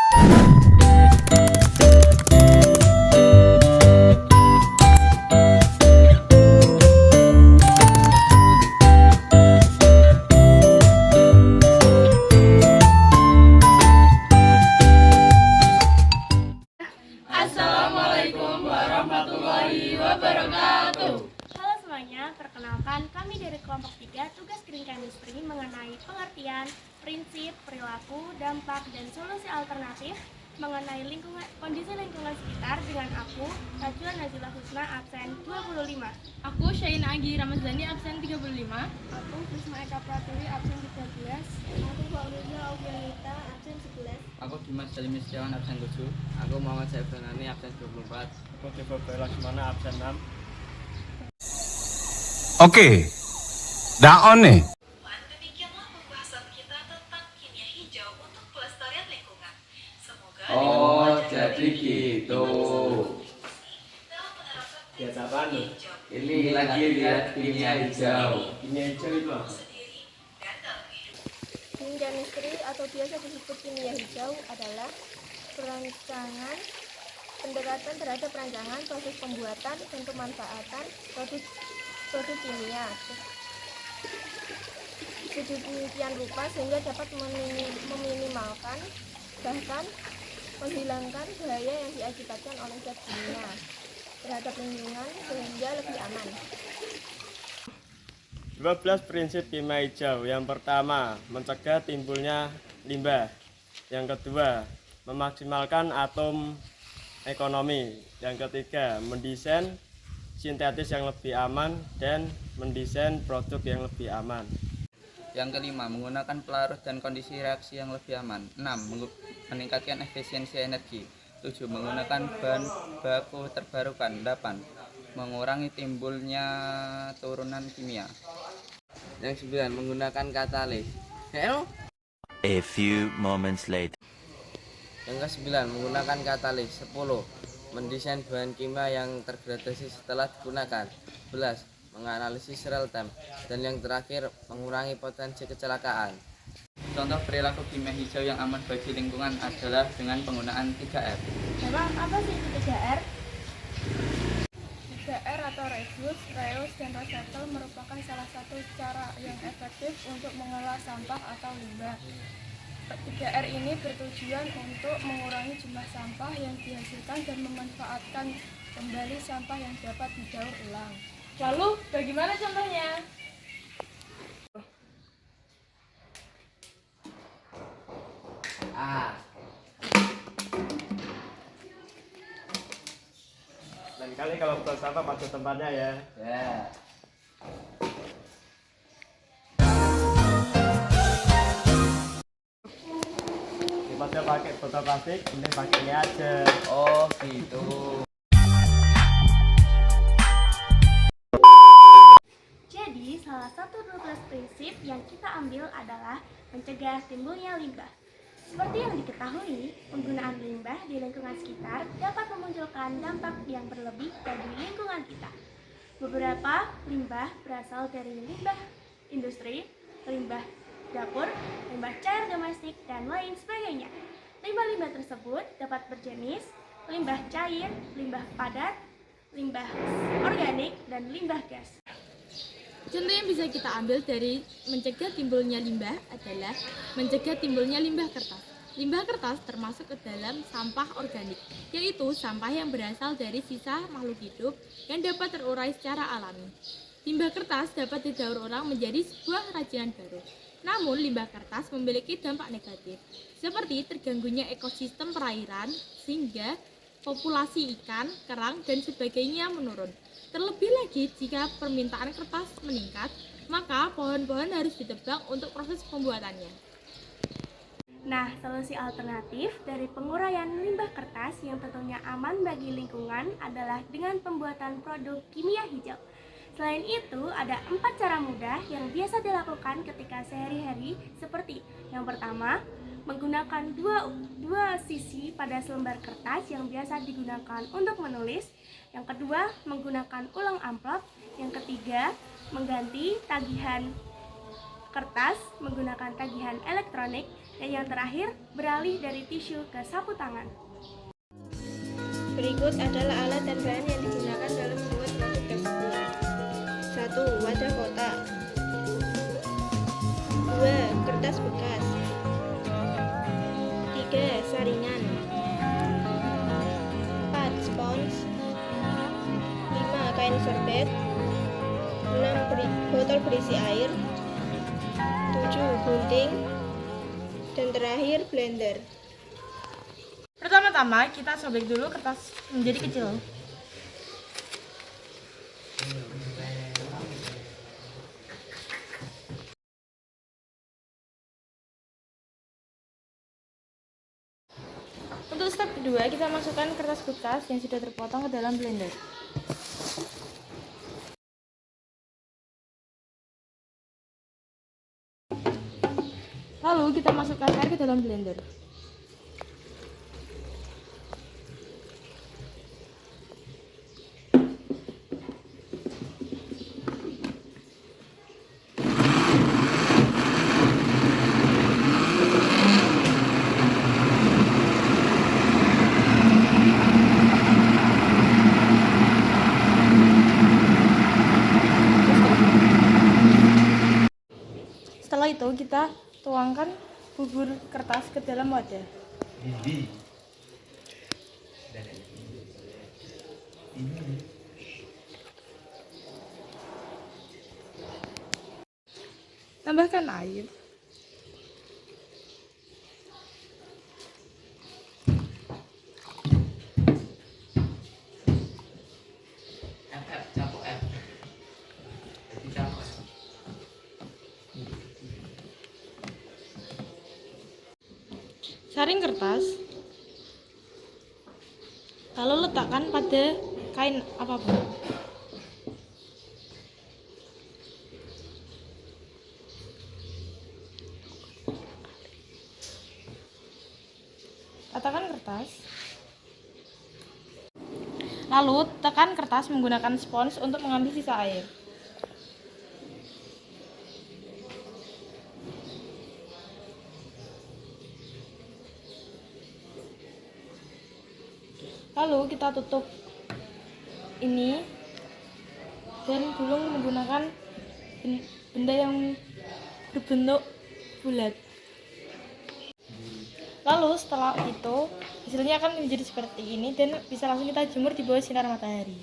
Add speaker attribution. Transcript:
Speaker 1: Assalamualaikum warahmatullahi wabarakatuh.
Speaker 2: Halo semuanya, perkenalkan kami dari kelompok 3 tugas Green Chemistry mengenai pengertian, prinsip, perilaku, dampak, dan solusi alternatif mengenai kondisi lingkungan sekitar dengan aku, Najwa Nazila Husna, absen 25.
Speaker 1: Aku Syaina Agi Ramazani, absen 35.
Speaker 2: Aku Prisma Eka Pratuli, absen 13. Aku Fauzia Augianita, absen 11.
Speaker 3: Aku Dimas Salim Setiawan, absen 7. Aku Muhammad Saif Fernani, absen 24.
Speaker 4: Aku Devo Laksmana, absen 6.
Speaker 5: Oke, daon nih.
Speaker 6: Demikianlah pembahasan kita tentang kimia hijau untuk pelestarian lingkungan. Semoga
Speaker 3: Oh, jadi gitu.
Speaker 6: dalam menerapkan
Speaker 4: Biasa apaan tuh?
Speaker 3: Ini lagi lihat kimia hijau.
Speaker 4: Kimia hijau itu apa?
Speaker 6: sendiri dan dalam hidup.
Speaker 2: Green Chemistry atau biasa disebut kimia hijau adalah pendekatan terhadap perancangan, proses pembuatan, dan pemanfaatan produk kimia sedemikian rupa sehingga dapat meminimalkan bahkan menghilangkan bahaya yang diakibatkan oleh zat kimia terhadap lingkungan sehingga lebih aman.
Speaker 4: 12 prinsip kimia hijau. Yang pertama, mencegah timbulnya limbah. Yang kedua, memaksimalkan atom ekonomi. Yang ketiga, mendesain sintetis yang lebih aman dan mendesain produk yang lebih aman.
Speaker 3: Yang kelima, menggunakan pelarut dan kondisi reaksi yang lebih aman. 6. Meningkatkan efisiensi energi. 7. Menggunakan bahan baku terbarukan. 8. Mengurangi timbulnya turunan kimia. Yang 9. Menggunakan katalis.
Speaker 7: A few moments later.
Speaker 3: Yang ke-9, menggunakan katalis. 10. Mendesain bahan kimia yang tergradasi setelah digunakan. 11. Menganalisis real time. Dan yang terakhir, mengurangi potensi kecelakaan. Contoh perilaku kimia hijau yang aman bagi lingkungan adalah dengan penggunaan 3R.
Speaker 2: Memang apa sih itu 3R? 3R atau reduce, reuse, dan recycle merupakan salah satu cara yang efektif untuk mengolah sampah atau limbah. 3R ini bertujuan untuk mengurangi jumlah sampah yang dihasilkan dan memanfaatkan kembali sampah yang dapat didaur ulang.
Speaker 1: Lalu, bagaimana contohnya?
Speaker 4: Lain kali kalau buang sampah pada tempatnya ya.
Speaker 3: Ya.
Speaker 4: Daripada pakai botol plastik, mending pakai ini aja.
Speaker 3: Oh, gitu.
Speaker 2: Jadi, salah satu 12 prinsip yang kita ambil adalah mencegah timbulnya limbah. Seperti yang diketahui, penggunaan limbah di lingkungan sekitar dapat memunculkan dampak yang berlebih bagi lingkungan kita. Beberapa limbah berasal dari limbah industri, limbah dapur, limbah cair domestik, dan lain sebagainya. Limbah-limbah tersebut dapat berjenis limbah cair, limbah padat, limbah organik, dan limbah gas.
Speaker 1: Contoh yang bisa kita ambil dari mencegah timbulnya limbah adalah mencegah timbulnya limbah kertas. Limbah kertas termasuk ke dalam sampah organik, yaitu sampah yang berasal dari sisa makhluk hidup yang dapat terurai secara alami. Limbah kertas dapat didaur ulang menjadi sebuah kerajinan baru. Namun, limbah kertas memiliki dampak negatif, seperti terganggunya ekosistem perairan, sehingga populasi ikan, kerang, dan sebagainya menurun. Terlebih lagi, jika permintaan kertas meningkat, maka pohon-pohon harus ditebang untuk proses pembuatannya.
Speaker 2: Nah, solusi alternatif dari penguraian limbah kertas yang tentunya aman bagi lingkungan adalah dengan pembuatan produk kimia hijau. Selain itu, ada 4 cara mudah yang biasa dilakukan ketika sehari-hari, seperti yang pertama, menggunakan dua sisi pada selembar kertas yang biasa digunakan untuk menulis. Yang kedua, menggunakan ulang amplop. Yang ketiga, mengganti tagihan kertas menggunakan tagihan elektronik. Dan yang terakhir, beralih dari tisu ke sapu tangan.
Speaker 1: Berikut adalah alat dan bahan yang digunakan dalam membuat produk tersebut. 1. Wadah kotak. 2. Kertas bekas. 3. Saringan. 4. Spons. 5. Kain sorbet. 6. Botol berisi air. 7. Gunting. Dan terakhir blender. Pertama-tama kita sobek dulu kertas menjadi kecil. Untuk step kedua, kita masukkan kertas bekas yang sudah terpotong ke dalam blender. Lalu kita masukkan air ke dalam blender. Setelah itu kita tuangkan bubur kertas ke dalam wadah. Tambahkan air. Saring kertas, lalu letakkan pada kain apapun. Letakkan kertas, lalu tekan kertas menggunakan spons untuk mengambil sisa air. Lalu kita tutup ini dan gulung menggunakan benda yang berbentuk bulat. Lalu setelah itu hasilnya akan menjadi seperti ini dan bisa langsung kita jemur di bawah sinar matahari.